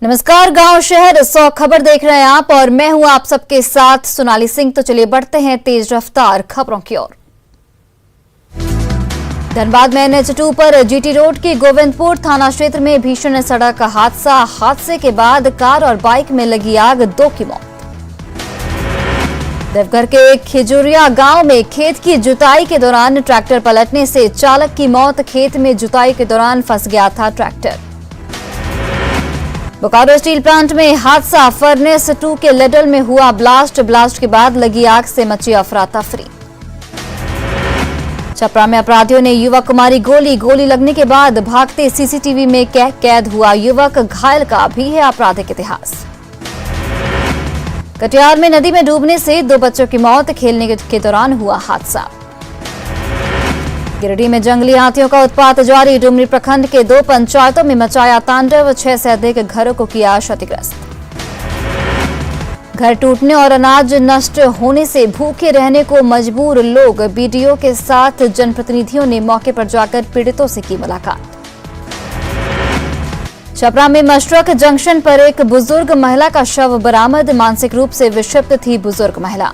नमस्कार, गांव शहर 100 खबर देख रहे हैं आप और मैं हूं आप सबके साथ सोनाली सिंह। तो चलिए बढ़ते हैं तेज रफ्तार खबरों की ओर। धनबाद में NH2 पर GT रोड के गोविंदपुर थाना क्षेत्र में भीषण सड़क हादसे के बाद कार और बाइक में लगी आग, 2 की मौत। देवघर के खिजुरिया गांव में खेत की जुताई के दौरान ट्रैक्टर पलटने से चालक की मौत। खेत में जुताई के दौरान फंस गया था ट्रैक्टर। बोकारो स्टील प्लांट में हादसा, फर्नेस 2 के लेडल में हुआ ब्लास्ट के बाद लगी आग से मची अफरा तफरी। छपरा में अपराधियों ने युवक को मारी गोली लगने के बाद भागते CCTV में कैद हुआ युवक, घायल का भी है आपराधिक इतिहास। कटिहार में नदी में डूबने से 2 बच्चों की मौत, खेलने के दौरान हुआ हादसा। गिरिडीह में जंगली हाथियों का उत्पात जारी, डुमरी प्रखंड के 2 पंचायतों में मचाया तांडव, 6 से अधिक घरों को किया क्षतिग्रस्त। घर टूटने और अनाज नष्ट होने से भूखे रहने को मजबूर लोग, BDO के साथ जनप्रतिनिधियों ने मौके पर जाकर पीड़ितों से की मुलाकात। छपरा में मशरक जंक्शन पर एक बुजुर्ग महिला का शव बरामद, मानसिक रूप से विक्षिप्त थी बुजुर्ग महिला।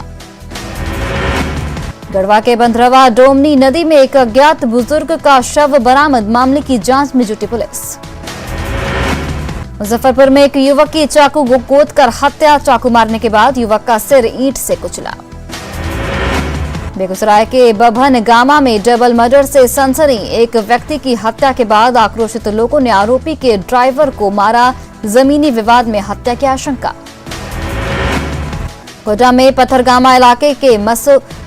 गढ़वा के बंधरवा डोमनी नदी में एक अज्ञात बुजुर्ग का शव बरामद, मामले की जांच में जुटी पुलिस। मुजफ्फरपुर में एक युवक की चाकू गोद कर हत्या, चाकू मारने के बाद युवक का सिर ईंट से कुचला। बेगूसराय के बभन गामा में डबल मर्डर से सनसनी, एक व्यक्ति की हत्या के बाद आक्रोशित लोगों ने आरोपी के ड्राइवर को मारा, जमीनी विवाद में हत्या की आशंका। कोटा में पत्थरगामा इलाके के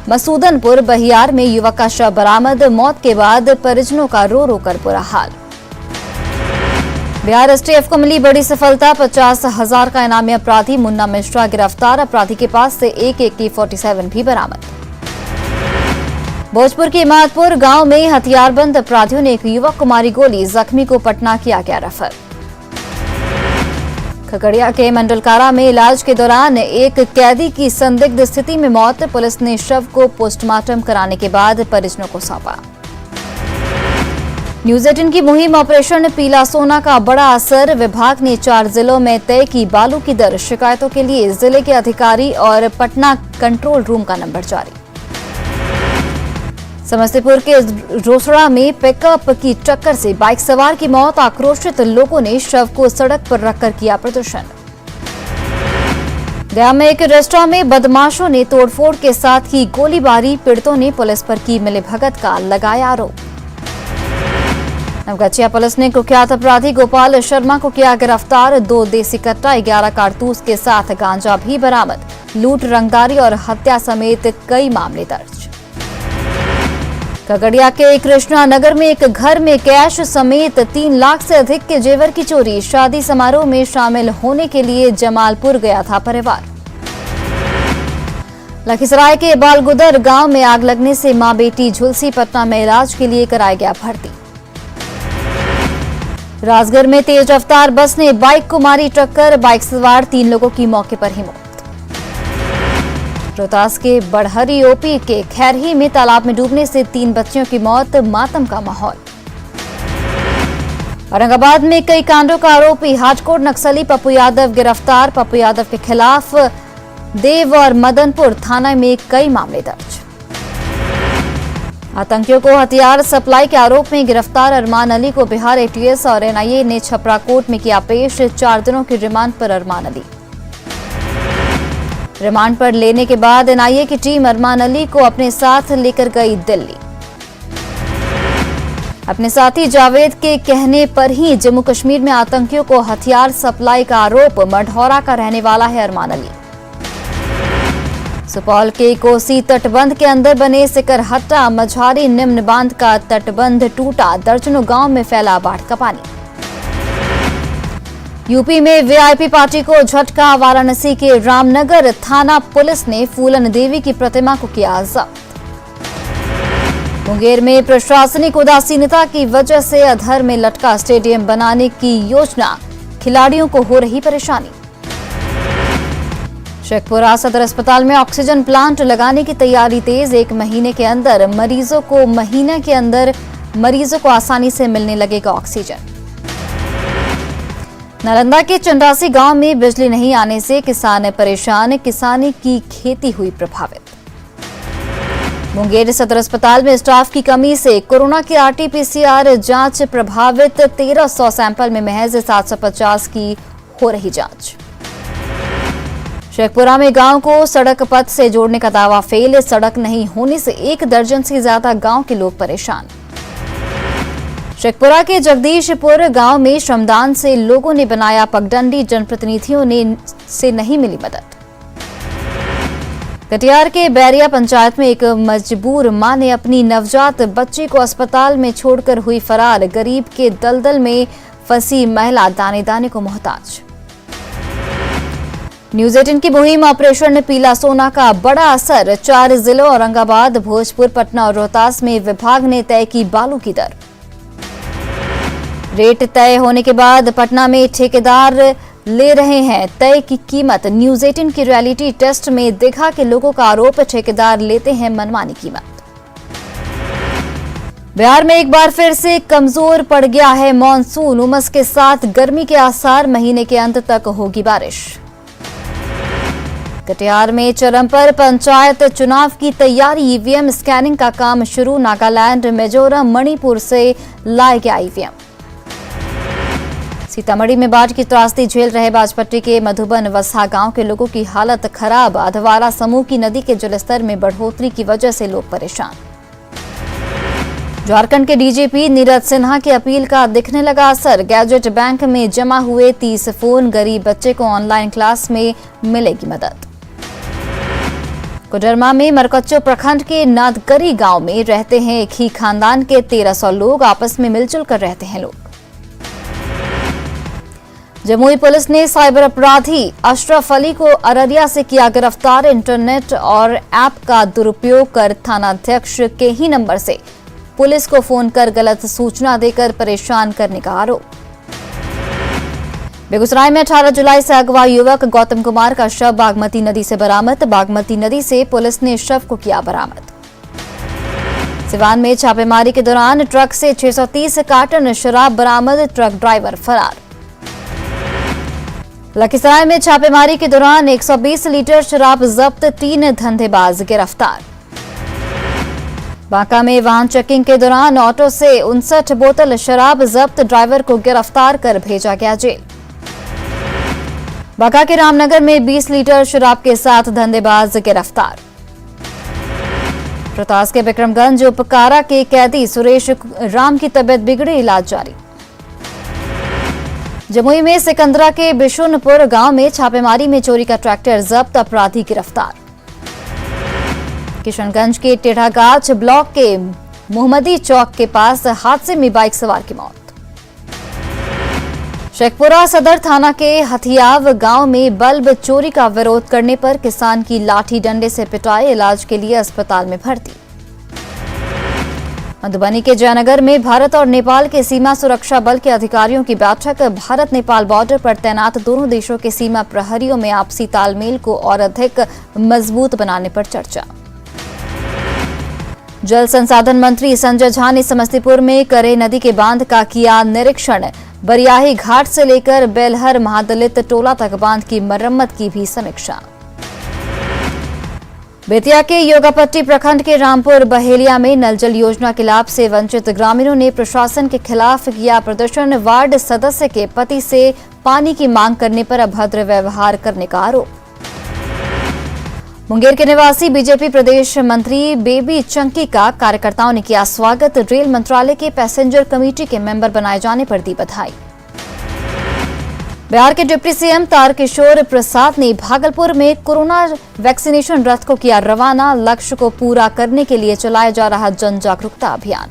मसूदनपुर बहियार में युवक का शव बरामद, मौत के बाद परिजनों का रो कर बुरा हाल। बिहार STF को मिली बड़ी सफलता, 50,000 का इनामी अपराधी मुन्ना मिश्रा गिरफ्तार, अपराधी के पास से एक AK-47 भी बरामद। भोजपुर के इमादपुर गांव में हथियारबंद अपराधियों ने एक युवक को मारी गोली, जख्मी को पटना किया गया रेफर। खगड़िया के मंडलकारा में इलाज के दौरान एक कैदी की संदिग्ध स्थिति में मौत, पुलिस ने शव को पोस्टमार्टम कराने के बाद परिजनों को सौंपा। न्यूज 18 की मुहिम ऑपरेशन पीला सोना का बड़ा असर, विभाग ने 4 जिलों में तय की बालू की दर, शिकायतों के लिए जिले के अधिकारी और पटना कंट्रोल रूम का नंबर जारी। समस्तीपुर के रोसड़ा में पिकअप की टक्कर से बाइक सवार की मौत, आक्रोशित लोगों ने शव को सड़क पर रखकर किया प्रदर्शन। गया में एक रेस्टोरेंट में बदमाशों ने तोड़फोड़ के साथ ही गोलीबारी, पीड़ितों ने पुलिस पर की मिलीभगत का लगाया आरोप। नवगछिया पुलिस ने कुख्यात अपराधी गोपाल शर्मा को किया गिरफ्तार, 2 देसी कट्टा, 11 कारतूस के साथ गांजा भी बरामद, लूट, रंगदारी और हत्या समेत कई मामले दर्ज। खगड़िया के कृष्णा नगर में एक घर में कैश समेत 3 लाख से अधिक के जेवर की चोरी, शादी समारोह में शामिल होने के लिए जमालपुर गया था परिवार। लखीसराय के बालगुदर गांव में आग लगने से मां बेटी झुलसी, पटना में इलाज के लिए कराया गया भर्ती। राजगढ़ में तेज रफ्तार बस ने बाइक को मारी टक्कर, बाइक सवार 3 लोगों की मौके पर ही मौत। रोहतास के बड़हरी OP के खैरही में तालाब में डूबने से 3 बच्चियों की मौत, मातम का माहौल। औरंगाबाद में कई कांडों का आरोपी हाजकोट नक्सली पप्पू यादव गिरफ्तार, पप्पू यादव के खिलाफ देव और मदनपुर थाना में कई मामले दर्ज। आतंकियों को हथियार सप्लाई के आरोप में गिरफ्तार अरमान अली को बिहार ATS और NIA ने छपरा कोर्ट में किया पेश, 4 दिनों की रिमांड पर अरमान अली। रिमांड पर लेने के बाद NIA की टीम अरमान अली को अपने साथ लेकर गई दिल्ली। अपने साथी जावेद के कहने पर ही जम्मू कश्मीर में आतंकियों को हथियार सप्लाई का आरोप, मढ़ौरा का रहने वाला है अरमान अली। सुपौल के कोसी तटबंध के अंदर बने सिकरहट्टा मझारी निम्न बांध का तटबंध टूटा, दर्जनों गांव में फैला बाढ़ का पानी। यूपी में VIP पार्टी को झटका, वाराणसी के रामनगर थाना पुलिस ने फूलन देवी की प्रतिमा को किया जब्त। मुंगेर में प्रशासनिक उदासीनता की वजह से अधर में लटका स्टेडियम बनाने की योजना, खिलाड़ियों को हो रही परेशानी। शेखपुरा सदर अस्पताल में ऑक्सीजन प्लांट लगाने की तैयारी तेज, 1 महीने के अंदर मरीजों को आसानी से मिलने लगेगा ऑक्सीजन। नालंदा के चंडासी गांव में बिजली नहीं आने से किसान परेशान, किसानी की खेती हुई प्रभावित। मुंगेर सदर अस्पताल में स्टाफ की कमी से कोरोना की आरटी-पीसीआर जांच प्रभावित, 1300 सैंपल में महज 750 की हो रही जांच। शेखपुरा में गांव को सड़क पथ से जोड़ने का दावा फेल, सड़क नहीं होने से 1 दर्जन से ज्यादा गांव के लोग परेशान। शेखपुरा के जगदीशपुर गांव में श्रमदान से लोगों ने बनाया पगडंडी, जनप्रतिनिधियों से नहीं मिली मदद। कटिहार के बैरिया पंचायत में एक मजबूर मां ने अपनी नवजात बच्ची को अस्पताल में छोड़कर हुई फरार, गरीब के दलदल में फंसी महिला दाने दाने को मोहताज। न्यूज 18 की मुहिम ऑपरेशन पीला सोना का बड़ा असर, 4 जिलों औरंगाबाद, भोजपुर, पटना और रोहतास में विभाग ने तय की बालू की दर। रेट तय होने के बाद पटना में ठेकेदार ले रहे हैं तय की कीमत। न्यूज 18 की रियलिटी टेस्ट में देखा कि लोगों का आरोप, ठेकेदार लेते हैं मनमानी कीमत। बिहार में एक बार फिर से कमजोर पड़ गया है मॉनसून, उमस के साथ गर्मी के आसार, महीने के अंत तक होगी बारिश। कटिहार में चरम पर पंचायत चुनाव की तैयारी, ईवीएम स्कैनिंग का काम शुरू, नागालैंड, मिजोरम, मणिपुर से लाए गया ईवीएम। सीतामढ़ी में बाढ़ की त्रासदी झेल रहे बाजपट्टी के मधुबन वसहा गांव के लोगों की हालत खराब, अधवारा समूह की नदी के जलस्तर में बढ़ोतरी की वजह से लोग परेशान। झारखंड के डीजीपी नीरज सिन्हा की अपील का दिखने लगा असर, गैजेट बैंक में जमा हुए 30 फोन, गरीब बच्चे को ऑनलाइन क्लास में मिलेगी मदद। कोडरमा में मरकच्चो प्रखंड के नादकरी गांव में रहते हैं एक ही खानदान के 1300 लोग, आपस में मिलजुल कर रहते हैं लोग। जमुई पुलिस ने साइबर अपराधी अशरफ अली को अररिया से किया गिरफ्तार, इंटरनेट और ऐप का दुरुपयोग कर थानाध्यक्ष के ही नंबर से पुलिस को फोन कर गलत सूचना देकर परेशान करने का आरोप। बेगूसराय में 18 जुलाई से अगवा युवक गौतम कुमार का शव बागमती नदी से बरामद, बागमती नदी से पुलिस ने शव को किया बरामद। सिवान में छापेमारी के दौरान ट्रक से 630 कार्टन शराब बरामद, ट्रक ड्राइवर फरार। लखीसराय में छापेमारी के दौरान 120 लीटर शराब जब्त, 3 धंधेबाज गिरफ्तार। बांका में वाहन चेकिंग के दौरान ऑटो से 59 बोतल शराब जब्त, ड्राइवर को गिरफ्तार कर भेजा गया जेल। बांका के रामनगर में 20 लीटर शराब के साथ धंधेबाज गिरफ्तार। रोहतास के विक्रमगंज उपकारा के कैदी सुरेश राम की तबियत बिगड़ी, इलाज जारी। जमुई में सिकंदरा के बिशुनपुर गांव में छापेमारी में चोरी का ट्रैक्टर जब्त, अपराधी गिरफ्तार। किशनगंज के टेढ़ागाछ ब्लॉक के मोहम्मदी चौक के पास हादसे में बाइक सवार की मौत। शेखपुरा सदर थाना के हथियाव गांव में बल्ब चोरी का विरोध करने पर किसान की लाठी डंडे से पिटाई, इलाज के लिए अस्पताल में भर्ती। मधुबनी के जयनगर में भारत और नेपाल के सीमा सुरक्षा बल के अधिकारियों की बैठक, भारत नेपाल बॉर्डर पर तैनात दोनों देशों के सीमा प्रहरियों में आपसी तालमेल को और अधिक मजबूत बनाने पर चर्चा। जल संसाधन मंत्री संजय झा ने समस्तीपुर में करे नदी के बांध का किया निरीक्षण, बरियाही घाट से लेकर बेलहर महादलित टोला तक बांध की मरम्मत की भी समीक्षा। बेतिया के योगापट्टी प्रखंड के रामपुर बहेलिया में नल जल योजना के लाभ से वंचित ग्रामीणों ने प्रशासन के खिलाफ किया प्रदर्शन, वार्ड सदस्य के पति से पानी की मांग करने पर अभद्र व्यवहार करने का आरोप। मुंगेर के निवासी बीजेपी प्रदेश मंत्री बेबी चंकी का कार्यकर्ताओं ने किया स्वागत, रेल मंत्रालय के पैसेंजर कमेटी के मेंबर बनाए जाने पर दी बधाई। बिहार के डिप्टी सीएम तारकिशोर प्रसाद ने भागलपुर में कोरोना वैक्सीनेशन रथ को किया रवाना, लक्ष्य को पूरा करने के लिए चलाया जा रहा जन जागरूकता अभियान।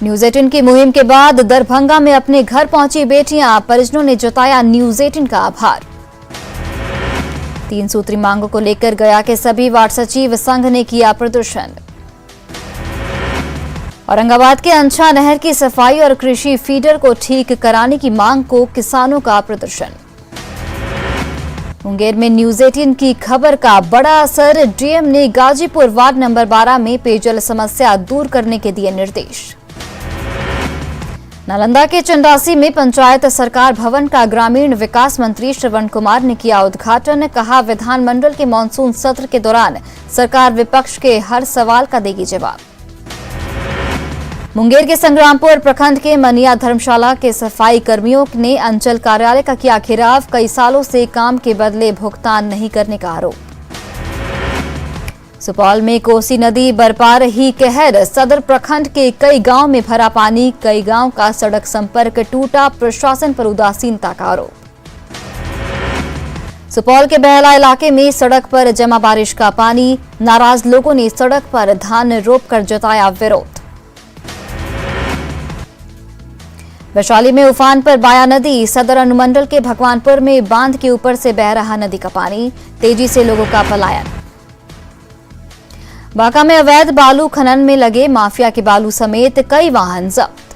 न्यूज 18 की मुहिम के बाद दरभंगा में अपने घर पहुंची बेटियां, परिजनों ने जताया न्यूज 18 का आभार। 3 सूत्री मांगों को लेकर गया के सभी वार्ड सचिव संघ ने किया प्रदर्शन। औरंगाबाद के अंछा नहर की सफाई और कृषि फीडर को ठीक कराने की मांग को किसानों का प्रदर्शन। मुंगेर में न्यूज 18 की खबर का बड़ा असर, डीएम ने गाजीपुर वार्ड नंबर 12 में पेयजल समस्या दूर करने के दिए निर्देश। नालंदा के चंडासी में पंचायत सरकार भवन का ग्रामीण विकास मंत्री श्रवण कुमार ने किया उद्घाटन। कहा, विधानमंडल के मानसून सत्र के दौरान सरकार विपक्ष के हर सवाल का देगी जवाब। मुंगेर के संग्रामपुर प्रखंड के मनिया धर्मशाला के सफाई कर्मियों ने अंचल कार्यालय का किया घेराव। कई सालों से काम के बदले भुगतान नहीं करने का आरोप। सुपौल में कोसी नदी बरपा रही कहर। सदर प्रखंड के कई गांव में भरा पानी। कई गांव का सड़क संपर्क टूटा। प्रशासन पर उदासीनता का आरोप। सुपौल के बहला इलाके में सड़क पर जमा बारिश का पानी। नाराज लोगों ने सड़क पर धान रोपकर जताया विरोध। वैशाली में उफान पर बाया नदी। सदर अनुमंडल के भगवानपुर में बांध के ऊपर से बह रहा नदी का पानी। तेजी से लोगों का पलायन। बांका में अवैध बालू खनन में लगे माफिया के बालू समेत कई वाहन जब्त।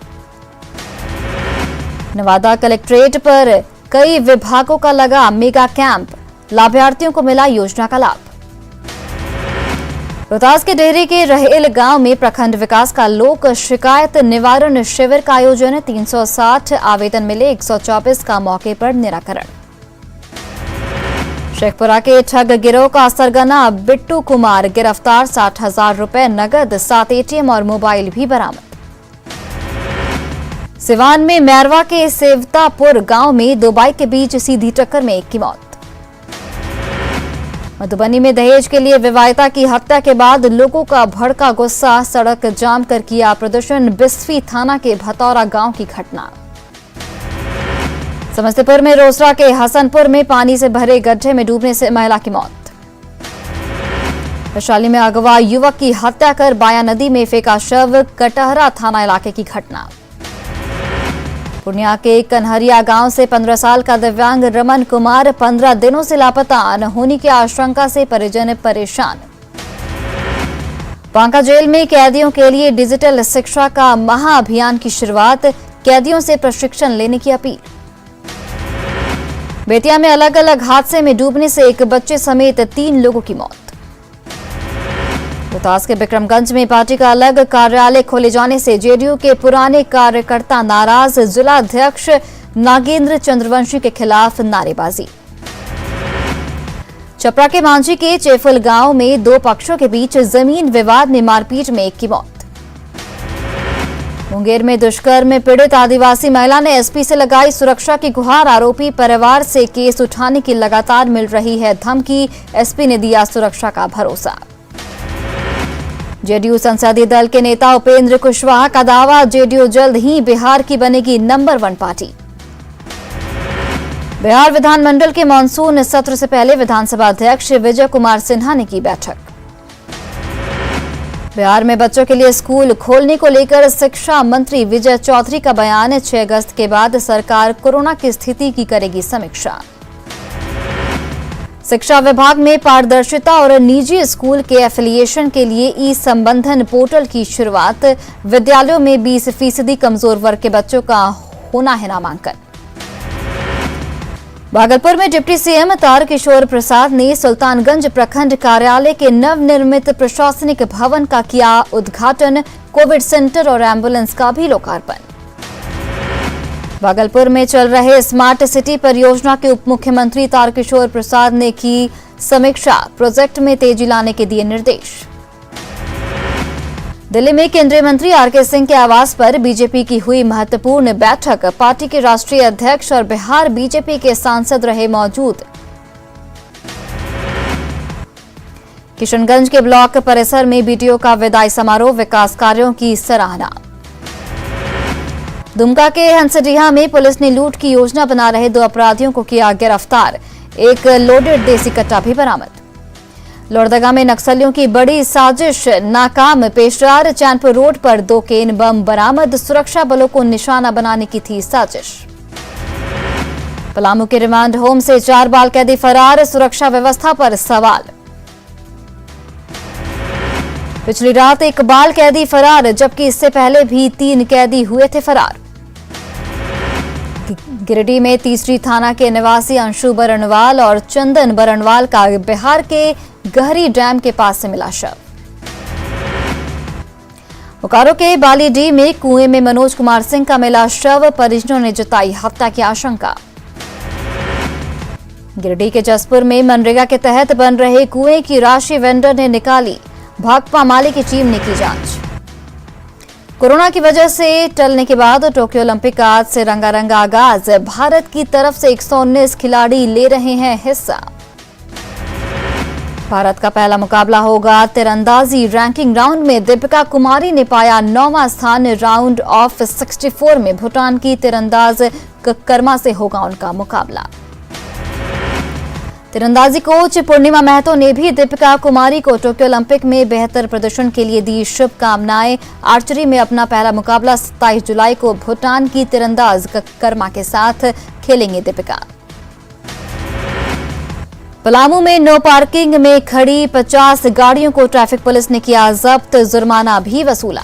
नवादा कलेक्ट्रेट पर कई विभागों का लगा मेगा कैंप। लाभार्थियों को मिला योजना का लाभ। रोहतास के डेहरी के रहेल गांव में प्रखंड विकास का लोक शिकायत निवारण शिविर का आयोजन। 360 आवेदन मिले। 124 का मौके पर निराकरण। शेखपुरा के ठग गिरोह का सरगना बिट्टू कुमार गिरफ्तार। 60,000 रुपए नगद, 7 एटीएम और मोबाइल भी बरामद। सिवान में मैरवा के सेवतापुर गांव में 2 बाइक के बीच सीधी टक्कर में एक की मौत। मधुबनी में दहेज के लिए विवाहिता की हत्या के बाद लोगों का भड़का गुस्सा। सड़क जाम कर किया प्रदर्शन। बिस्फी थाना के भतौरा गांव की घटना। समस्तीपुर में रोसड़ा के हसनपुर में पानी से भरे गड्ढे में डूबने से महिला की मौत। वैशाली में अगवा युवक की हत्या कर बाया नदी में फेंका शव। कटहरा थाना इलाके की घटना। पूर्णिया के कन्हरिया गांव से 15 साल का दिव्यांग रमन कुमार 15 दिनों से लापता। अनहोनी की आशंका से परिजन परेशान। बांका जेल में कैदियों के लिए डिजिटल शिक्षा का महाअभियान की शुरुआत। कैदियों से प्रशिक्षण लेने की अपील। बेतिया में अलग अलग हादसे में डूबने से एक बच्चे समेत 3 लोगों की मौत। रोहतास के बिक्रमगंज में पार्टी का अलग कार्यालय खोले जाने से जेडीयू के पुराने कार्यकर्ता नाराज। जिला अध्यक्ष नागेंद्र चंद्रवंशी के खिलाफ नारेबाजी। छपरा के मांझी के चेफुल गांव में 2 पक्षों के बीच जमीन विवाद में मारपीट में एक की मौत। मुंगेर में दुष्कर्म में पीड़ित आदिवासी महिला ने एसपी से लगाई सुरक्षा की गुहार। आरोपी परिवार से केस उठाने की लगातार मिल रही है धमकी। एसपी ने दिया सुरक्षा का भरोसा। जेडीयू संसदीय दल के नेता उपेंद्र कुशवाहा का दावा, जेडीयू जल्द ही बिहार की बनेगी नंबर 1 पार्टी। बिहार विधानमंडल के मानसून सत्र से पहले विधानसभा अध्यक्ष विजय कुमार सिन्हा ने की बैठक। बिहार में बच्चों के लिए स्कूल खोलने को लेकर शिक्षा मंत्री विजय चौधरी का बयान। 6 अगस्त के बाद सरकार कोरोना की स्थिति की करेगी समीक्षा। शिक्षा विभाग में पारदर्शिता और निजी स्कूल के एफिलिएशन के लिए ई संबंधन पोर्टल की शुरुआत। विद्यालयों में 20% कमजोर वर्ग के बच्चों का होना है नामांकन। भागलपुर में डिप्टी सीएम तारकिशोर प्रसाद ने सुल्तानगंज प्रखंड कार्यालय के नवनिर्मित प्रशासनिक भवन का किया उद्घाटन। कोविड सेंटर और एम्बुलेंस का भी लोकार्पण। भागलपुर में चल रहे स्मार्ट सिटी परियोजना के उप मुख्यमंत्री तारकिशोर प्रसाद ने की समीक्षा। प्रोजेक्ट में तेजी लाने के दिए निर्देश। दिल्ली में केंद्रीय मंत्री आरके सिंह के आवास पर बीजेपी की हुई महत्वपूर्ण बैठक। पार्टी के राष्ट्रीय अध्यक्ष और बिहार बीजेपी के सांसद रहे मौजूद। किशनगंज के ब्लॉक परिसर में बीडीओ का विदाई समारोह। विकास कार्यों की सराहना। दुमका के हंसडीहा में पुलिस ने लूट की योजना बना रहे 2 अपराधियों को किया गिरफ्तार। एक लोडेड देसी कट्टा भी बरामद। लोहरदगा में नक्सलियों की बड़ी साजिश नाकाम। पेशरार चैनपुर रोड पर 2 केन बम बरामद। सुरक्षा बलों को निशाना बनाने की थी साजिश। पलामू के रिमांड होम से 4 बाल कैदी फरार। सुरक्षा व्यवस्था पर सवाल। पिछली रात एक बाल कैदी फरार, जबकि इससे पहले भी 3 कैदी हुए थे फरार। गिरिडीह में तीसरी थाना के निवासी अंशु बरनवाल और चंदन बरनवाल का बिहार के गहरी डैम के पास से मिला शव। बोकारो के बालीडीह में कुएं में मनोज कुमार सिंह का मिला शव, परिजनों ने जताई हत्या की आशंका। गिरिडीह के जसपुर में मनरेगा के तहत बन रहे कुएं की राशि वेंडर ने निकाली, भाकपा माली की टीम ने की जांच। कोरोना की वजह से टलने के बाद टोक्यो ओलंपिक का आज से रंगारंग आगाज, भारत की तरफ से 119 खिलाड़ी ले रहे हैं हिस्सा। भारत का पहला मुकाबला होगा तीरंदाजी रैंकिंग राउंड में, दीपिका कुमारी ने पाया 9वां स्थान। राउंड ऑफ 64 में भूटान की तीरंदाज कर्मा से होगा उनका मुकाबला। तीरंदाजी कोच पूर्णिमा महतो ने भी दीपिका कुमारी को टोक्यो ओलंपिक में बेहतर प्रदर्शन के लिए दी शुभकामनाएं। आर्चरी में अपना पहला मुकाबला 27 जुलाई को भूटान की तीरंदाज कर्मा के साथ खेलेंगे दीपिका। पलामू में नो पार्किंग में खड़ी 50 गाड़ियों को ट्रैफिक पुलिस ने किया जब्त, जुर्माना भी वसूला।